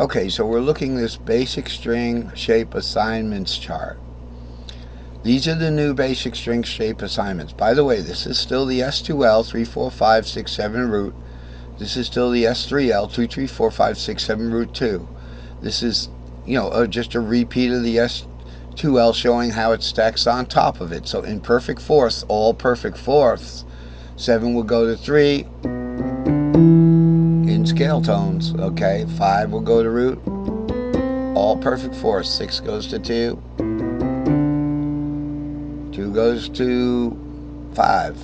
Okay, so we're looking at this basic string shape assignments chart. These are the new basic string shape assignments. By the way, this is still the S2L 3, 4, 5, 6, 7 root. This is still the S3L 2, 3, 4, 5, 6, 7 root 2. This is, just a repeat of the S2L showing how it stacks on top of it. So in perfect fourths, all perfect fourths, 7 will go to 3 in scale tones. Okay, 5 will go to root, all perfect fourths. 6 goes to 2. 2 goes to 5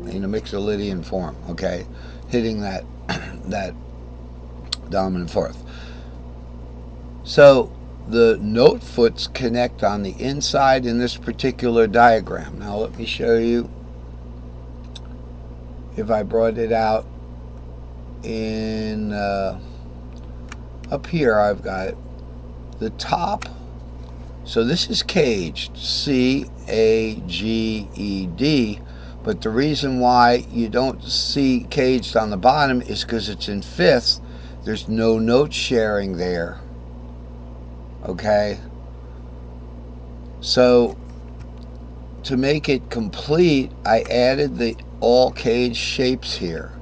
in a Mixolydian form, okay, hitting that that dominant fourth. So the note foots connect on the inside in this particular diagram. Now let me show you. If I brought it out in up here, I've got the top. So this is caged, C-A-G-E-D, but the reason why you don't see caged on the bottom is because it's in fifths. There's no note sharing there. Okay? So to make it complete, I added the all cage shapes here.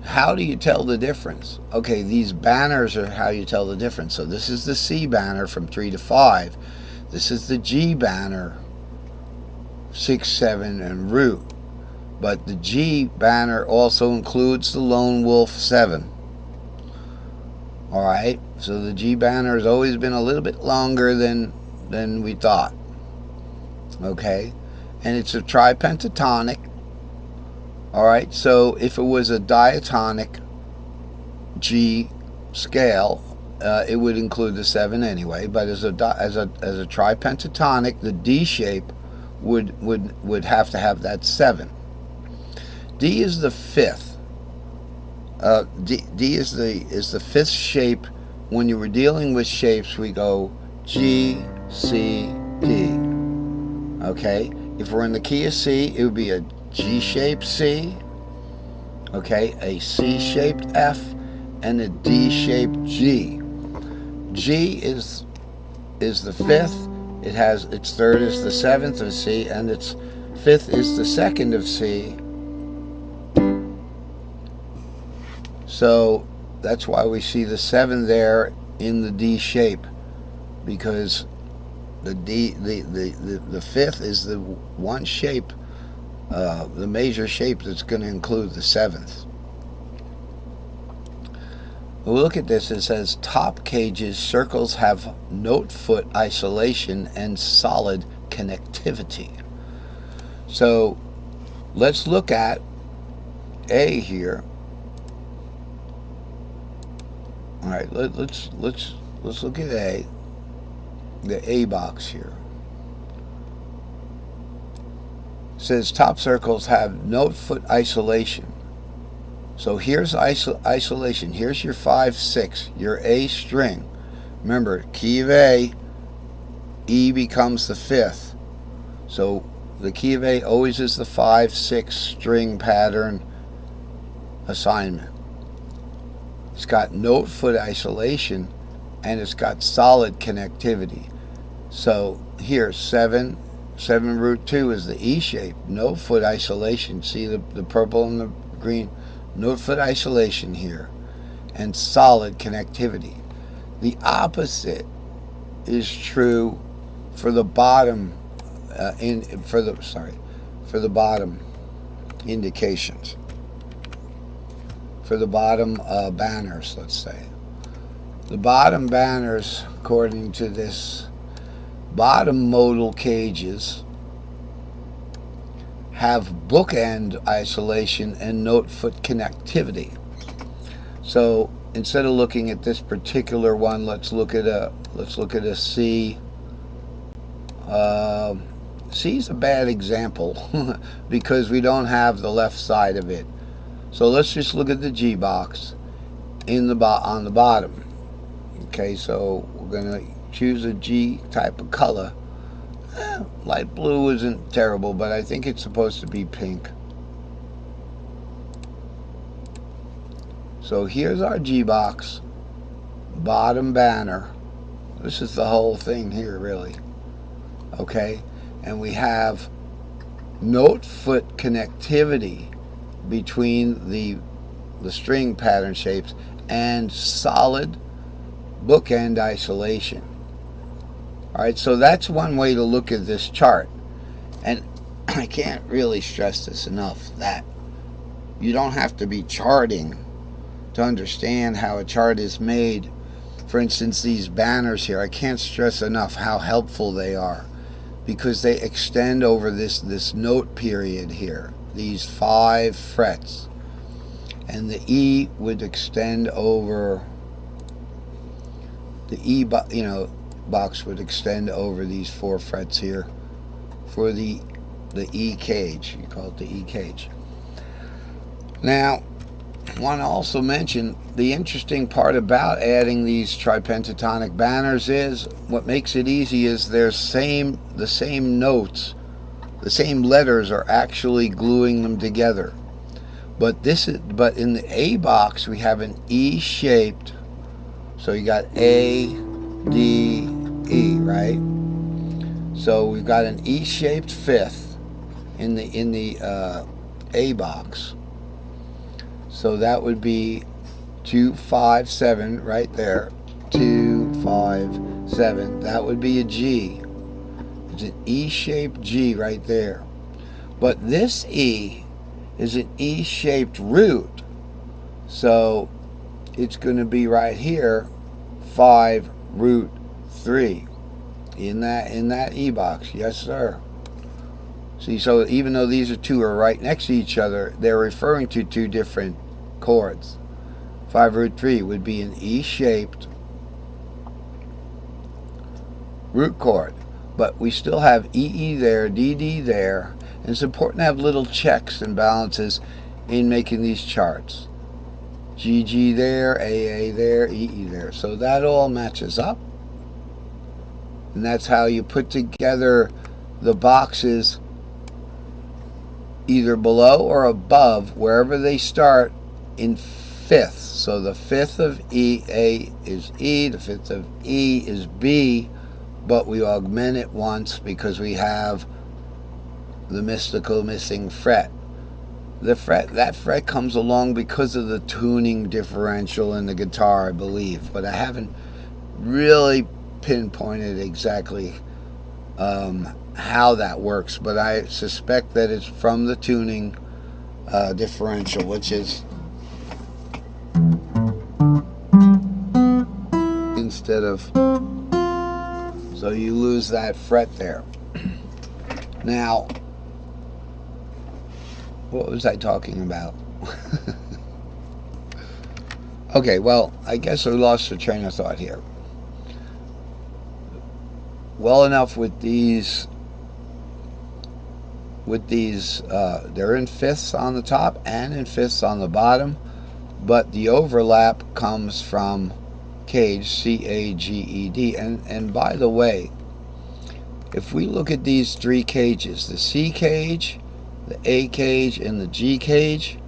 How do you tell the difference? Okay, these banners are how you tell the difference. So this is the C banner from 3 to 5. This is the G banner, 6, 7, and root. But the G banner also includes the lone wolf 7. Alright, so the G banner has always been a little bit longer than we thought. Okay, and it's a tripentatonic. Alright, so if it was a diatonic G scale, it would include the 7 anyway, but as a tripentatonic, the D shape would have to have that 7. D is the fifth. D is the fifth shape. When you were dealing with shapes, we go G, C, D. Okay, if we're in the key of C, it would be a G-shaped C. Okay, a C-shaped F, and a D-shaped G. G is the fifth. It has its third is the seventh of C, and its fifth is the second of C. So that's why we see the 7 there in the D shape, because the fifth is the one shape, the major shape that's going to include the 7th. We'll look at this. It says top cages circles have note foot isolation and solid connectivity. So let's look at A here. All right, let's look at A, the A box here. It says top circles have note foot isolation. So here's isolation. Here's your 5, 6, your A string. Remember, key of A, E becomes the 5th. So the key of A always is the 5, 6 string pattern assignment. It's got note foot isolation, and it's got solid connectivity. So here, 7 root 2 is the E shape, note foot isolation. See the purple and the green, note foot isolation here, and solid connectivity. The opposite is true for the bottom for the bottom indications. For the bottom banners, let's say. The bottom banners, according to this, bottom modal cages have bookend isolation and note foot connectivity. So instead of looking at this particular one, let's look at a C. C is a bad example because we don't have the left side of it. So let's just look at the G box on the bottom. Okay, so we're going to choose a G type of color. Light blue isn't terrible, but I think it's supposed to be pink. So here's our G box, bottom banner. This is the whole thing here, really. Okay, and we have note foot connectivity between the string pattern shapes and solid bookend isolation. Alright, so that's one way to look at this chart. And I can't really stress this enough, that you don't have to be charting to understand how a chart is made. For instance, these banners here, I can't stress enough how helpful they are, because they extend over this note period here, these 5 frets. And the E would extend over, the E box would extend over these 4 frets here for the E cage. You call it the E cage. Now, I want to also mention the interesting part about adding these tripentatonic banners is, what makes it easy is the same notes, the same letters are actually gluing them together. But in the A box we have an E shaped, so you got A, D, E, right? So we've got an E shaped fifth in the A box. So that would be 2, 5, 7 right there. 2, 5, 7. That would be a G. It's an E-shaped G right there. But this E is an E-shaped root. So it's going to be right here, 5 root 3 in that E box. Yes, sir. See, so even though these two are right next to each other, they're referring to 2 different chords. 5 root 3 would be an E-shaped root chord, but we still have EE there, DD there, and it's important to have little checks and balances in making these charts. GG there, AA there, EE there. So that all matches up, and that's how you put together the boxes, either below or above, wherever they start in fifths. So the 5th of E, A is E, the 5th of E is B, but we augment it once because we have the mystical missing fret. That fret comes along because of the tuning differential in the guitar, I believe, but I haven't really pinpointed exactly how that works, but I suspect that it's from the tuning differential, which is instead of, so you lose that fret there. Now, what was I talking about? Okay, well, I guess I lost the train of thought here. Well enough with these, they're in fifths on the top and in fifths on the bottom, but the overlap comes from cage, C-A-G-E-D. And by the way, if we look at these 3 cages, the C cage, the A cage, and the G cage,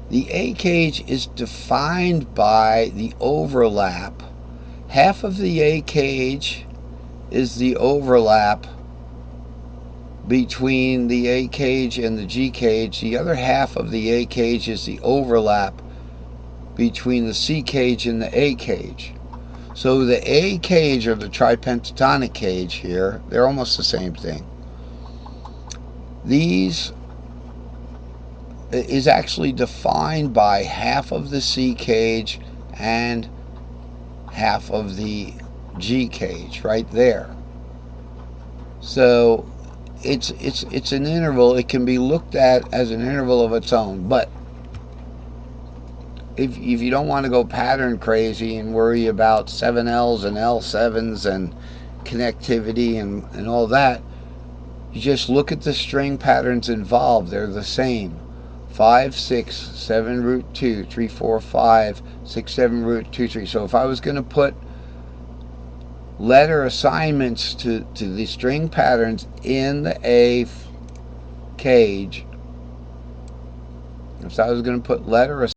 the A cage is defined by the overlap. Half of the A cage is the overlap between the A cage and the G cage. The other half of the A cage is the overlap between the C cage and the A cage. So the A cage, or the tripentatonic cage here, they're almost the same thing. These is actually defined by half of the C cage and half of the G cage right there. So it's an interval. It can be looked at as an interval of its own, but if you don't want to go pattern crazy and worry about 7Ls and L7s and connectivity and all that, you just look at the string patterns involved. They're the same. 5, 6, 7 root 2, 3, 4, 5, 6, 7 root 2, 3. So if I was going to put letter assignments to the string patterns in the A cage, if I was going to put letter